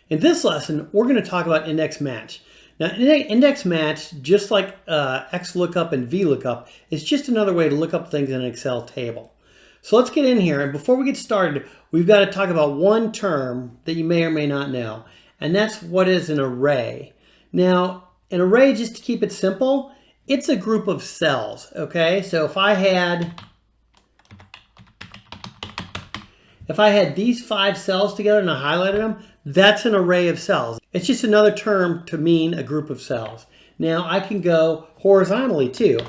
In this lesson, we're going to talk about index match. Now, index match, just like XLOOKUP and VLOOKUP, is just another way to look up things in an Excel table. So let's get in here, and before we get started, we've got to talk about one term that you may or may not know, and that's what is an array. Now, an array, just to keep it simple, it's a group of cells, okay? So if I had these 5 cells together and I highlighted them, that's an array of cells. It's just another term to mean a group of cells. Now I can go horizontally too.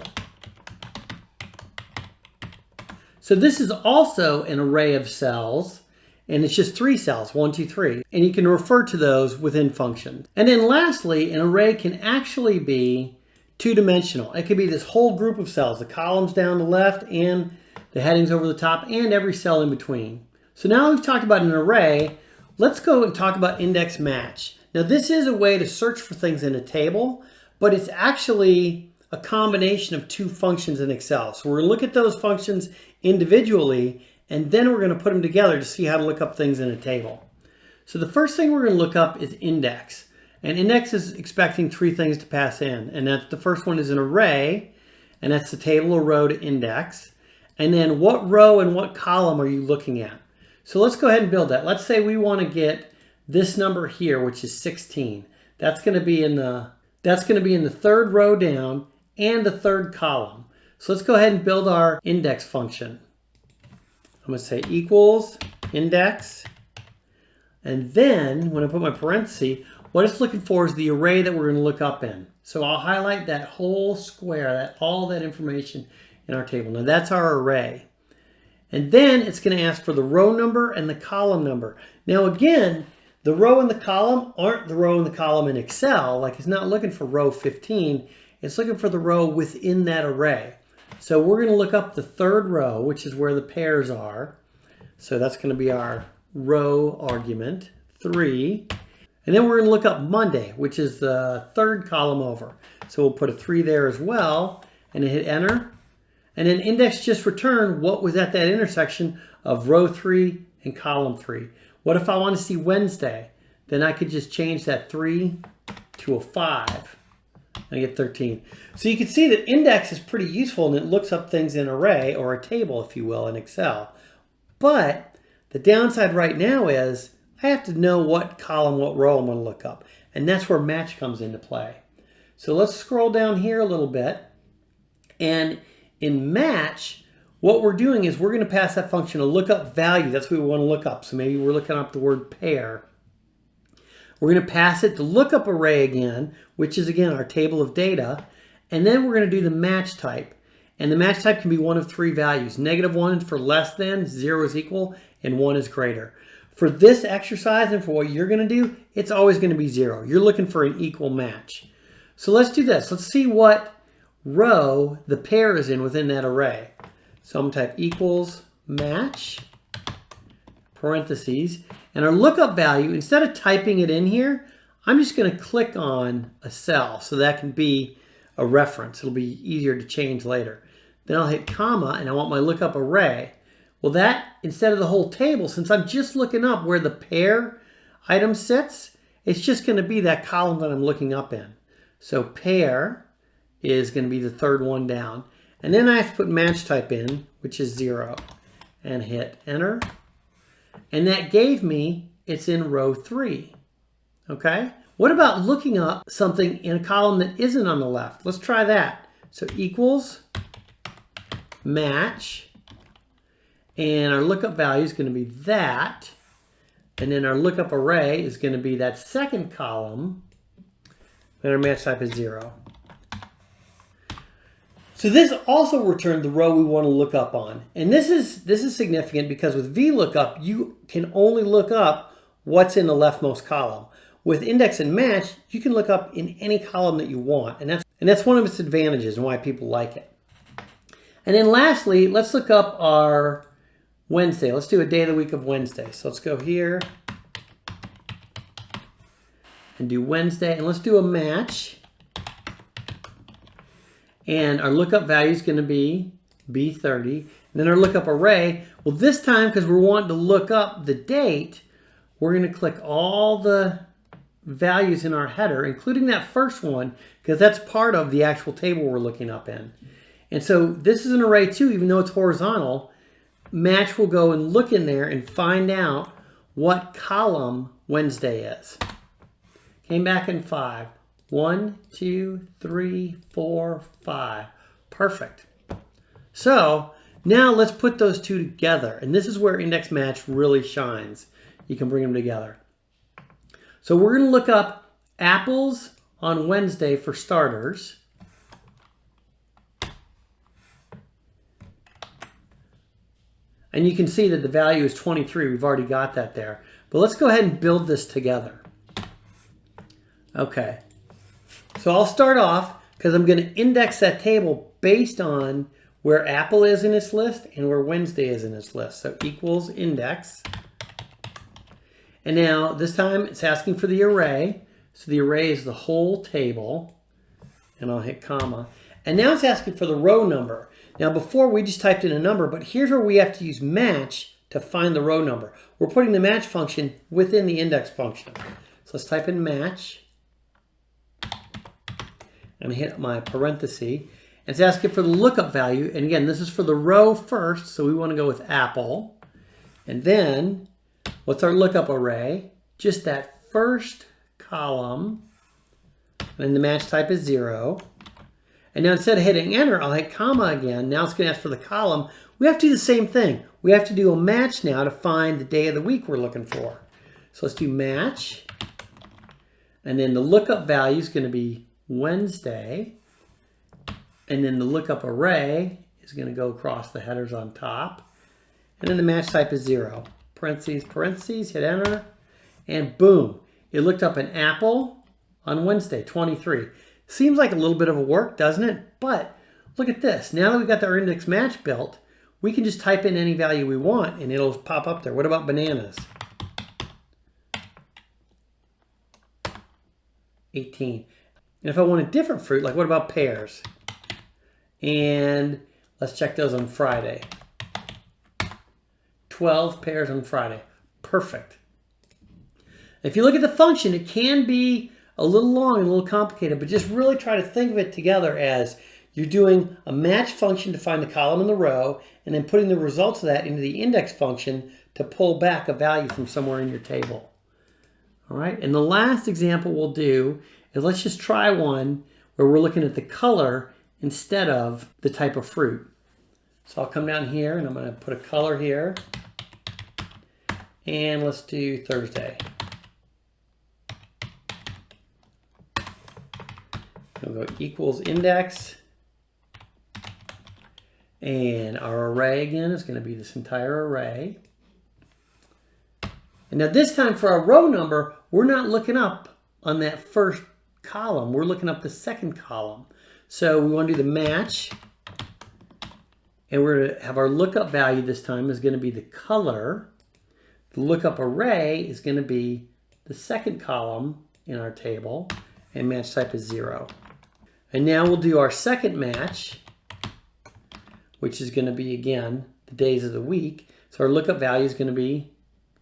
So this is also an array of cells, and it's just 3 cells, 1, 2, 3. And you can refer to those within functions. And then lastly, an array can actually be two-dimensional. It could be this whole group of cells, the columns down the left and the headings over the top and every cell in between. So now we've talked about an array, let's go and talk about index match. Now this is a way to search for things in a table, but it's actually a combination of 2 functions in Excel. So we're going to look at those functions individually, and then we're going to put them together to see how to look up things in a table. So the first thing we're going to look up is index. And index is expecting 3 things to pass in. And that's the first one is an array, and that's the table or row to index. And then what row and what column are you looking at? So let's go ahead and build that. Let's say we want to get this number here, which is 16. That's going to be in the 3rd row down and the 3rd column. So let's go ahead and build our index function. I'm going to say equals index. And then when I put my parenthesis, what it's looking for is the array that we're going to look up in. So I'll highlight that whole square, all that information in our table. Now that's our array. And then it's going to ask for the row number and the column number. Now again, the row and the column aren't the row and the column in Excel. Like it's not looking for row 15. It's looking for the row within that array. So we're going to look up the 3rd row, which is where the pairs are. So that's going to be our row argument, 3. And then we're going to look up Monday, which is the 3rd column over. So we'll put a 3 there as well, and then hit enter. And then index just returned what was at that intersection of row 3 and column 3. What if I want to see Wednesday? Then I could just change that 3 to a 5. I get 13. So you can see that index is pretty useful, and it looks up things in an array or a table, if you will, in Excel. But the downside right now is I have to know what column, what row I'm going to look up. And that's where match comes into play. So let's scroll down here a little bit. And in match, what we're doing is we're going to pass that function a lookup value. That's what we want to look up. So maybe we're looking up the word pair. We're going to pass it the lookup array again, which is again our table of data. And then we're going to do the match type. And the match type can be one of 3 values. -1 for less than, 0 is equal, and 1 is greater. For this exercise and for what you're going to do, it's always going to be 0. You're looking for an equal match. So let's do this. Let's see what row the pair is in within that array. So I'm going to type equals match, parentheses, and our lookup value, instead of typing it in here, I'm just going to click on a cell so that can be a reference. It'll be easier to change later. Then I'll hit comma, and I want my lookup array. Well, that, instead of the whole table, since I'm just looking up where the pair item sits, it's just going to be that column that I'm looking up in. So pair is going to be the 3rd one down. And then I have to put match type in, which is 0, and hit enter. And that gave me, it's in row 3. Okay? What about looking up something in a column that isn't on the left? Let's try that. So equals match, and our lookup value is going to be that. And then our lookup array is going to be that 2nd column, and our match type is 0. So this also returned the row we want to look up on. And this is significant because with VLOOKUP, you can only look up what's in the leftmost column. With index and match, you can look up in any column that you want. And that's one of its advantages and why people like it. And then lastly, let's look up our Wednesday. Let's do a day of the week of Wednesday. So let's go here and do Wednesday. And let's do a match. And our lookup value is going to be B30. And then our lookup array, well, this time, because we're wanting to look up the date, we're going to click all the values in our header, including that first one, because that's part of the actual table we're looking up in. And so this is an array too, even though it's horizontal. Match will go and look in there and find out what column Wednesday is. Came back in 5. 1, 2, 3, 4, 5. Perfect. So now let's put those two together. And this is where index match really shines. You can bring them together. So we're going to look up apples on Wednesday for starters. And you can see that the value is 23. We've already got that there. But let's go ahead and build this together. Okay. So I'll start off because I'm going to index that table based on where Apple is in its list and where Wednesday is in its list. So equals index. And now this time it's asking for the array. So the array is the whole table. And I'll hit comma. And now it's asking for the row number. Now before we just typed in a number, but here's where we have to use match to find the row number. We're putting the match function within the index function. So let's type in match. And hit my parenthesis. And it's asking for the lookup value. And again, this is for the row first. So we want to go with Apple. And then what's our lookup array? Just that first column. And then the match type is 0. And now instead of hitting enter, I'll hit comma again. Now it's going to ask for the column. We have to do the same thing. We have to do a match now to find the day of the week we're looking for. So let's do match. And then the lookup value is going to be Wednesday. And then the lookup array is going to go across the headers on top. And then the match type is 0. Parentheses, parentheses, hit enter. And boom, it looked up an apple on Wednesday, 23. Seems like a little bit of a work, doesn't it? But look at this. Now that we've got our index match built, we can just type in any value we want and it'll pop up there. What about bananas? 18. And if I want a different fruit, like what about pears? And let's check those on Friday. 12 pears on Friday. Perfect. If you look at the function, it can be a little long and a little complicated, but just really try to think of it together as you're doing a match function to find the column and the row, and then putting the results of that into the index function to pull back a value from somewhere in your table. All right, and the last example we'll do is let's just try one where we're looking at the color instead of the type of fruit. So I'll come down here and I'm going to put a color here. And let's do Thursday. We'll go equals index. And our array again is going to be this entire array. And now this time for our row number, we're not looking up on that first column. We're looking up the second column. So we want to do the match. And we're going to have our lookup value this time is going to be the color. The lookup array is going to be the second column in our table. And match type is 0. And now we'll do our second match, which is going to be, again, the days of the week. So our lookup value is going to be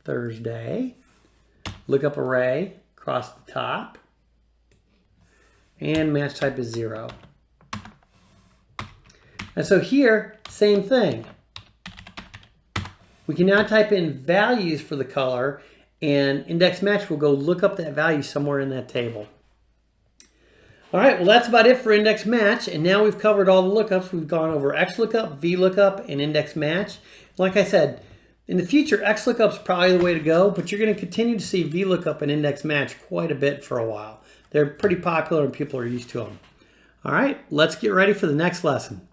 Thursday. Lookup array across the top. And match type is 0. And so here, same thing. We can now type in values for the color, and index match will go look up that value somewhere in that table. All right, well, that's about it for index match. And now we've covered all the lookups. We've gone over XLOOKUP, VLOOKUP, and index match. Like I said, in the future, XLOOKUP is probably the way to go, but you're going to continue to see VLOOKUP and index match quite a bit for a while. They're pretty popular and people are used to them. All right, let's get ready for the next lesson.